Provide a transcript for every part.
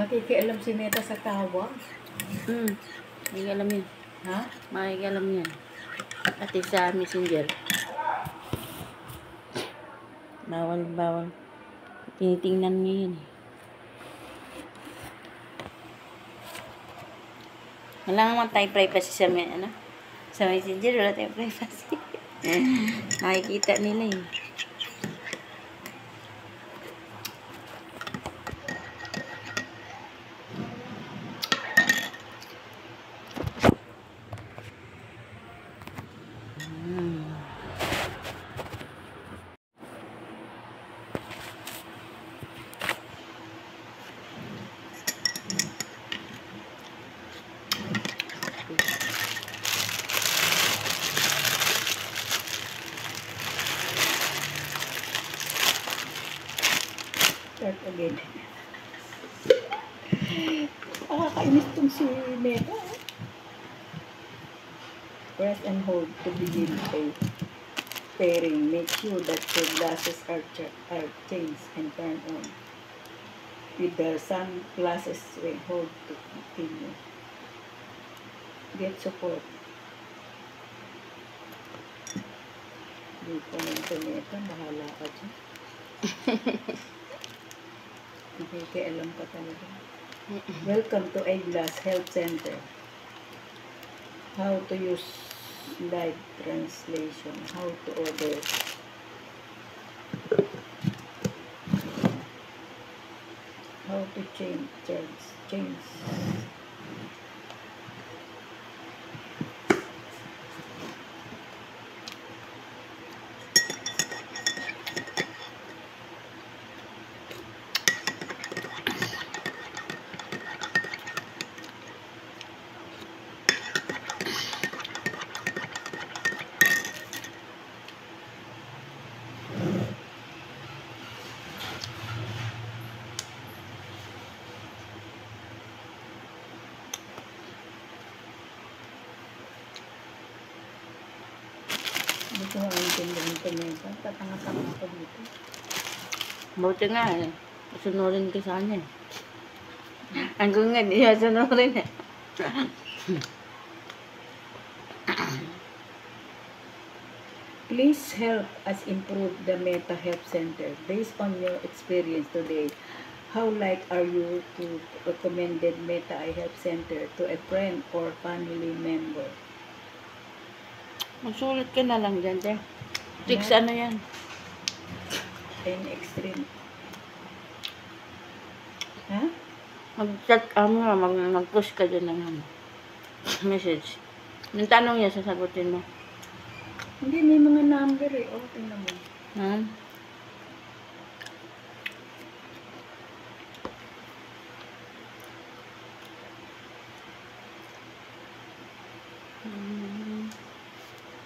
Makikialam si Meta sa tawa. Makikialam yun. Ha? Makikialam yan. Pati sa messenger. Bawal. Tinitingnan niya yun. Wala naman tayong privacy sa sa messenger. Wala tayong privacy. Nakikita nila yun. Start again. Nakakainis tong si Meta. Press and hold to begin pairing. Make sure that your glasses are changed and turned on. With the sunglasses, hold to continue. Get support. Hindi ko naman sa Meta. Bahala ka dyan. Nakikialam ka talaga. Welcome to Eyeglass Health Center. How to use live translation. How to order. How to change. Hindi ko maintindihan ito Meta. Tatanga-tanga ako dito. Buti nga eh. Sunurin ka sa kanya eh. Hanggang nga, di siya sunurin eh. Please help us improve the Meta Health Center. Based on your experience today, how like are you to recommended Meta Eye Health Center to a friend or family member? Magsulit ka na lang dyan, te. Fix ano yan? In extreme. Ha? Mag-chat mag-push ka dyan ng message. Yung tanong niya, sasagutin mo. Hindi, may mga number eh. O, tingnan mo. Ha?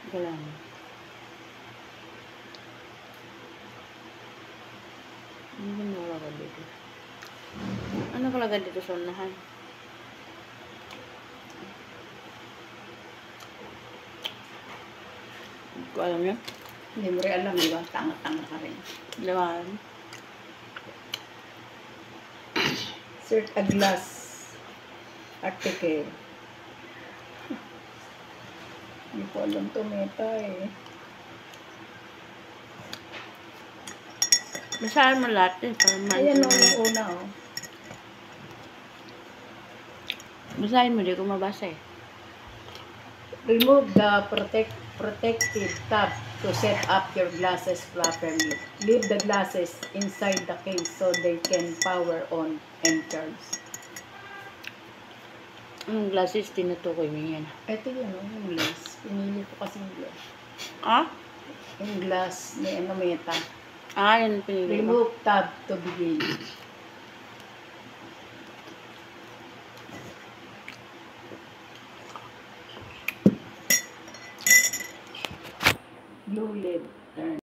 Ito lang. Ano nakalagay dito? Ano nakalagay dito sa unahan? Hindi ko alam yun. Hindi mo rin alam, di ba? Tanga-tanga ka rin. Diba? Insert a glass article. Hindi ko alam to Meta eh. Basahan mo lahat eh. Ayan o, yung una o. Basahin mo, di ko mabasa eh. Remove the protective tab to set up your glasses properly. Leave the glasses inside the case so they can power on and charge. Ang glasses, tinutukoy mo yan. Ito yun o, yung glass. Pinili ko kasi yung glass. Ah? Yung glass ni Meta. Ah, yan pinili ko. Remove tab to begin. Blue lid. Turn.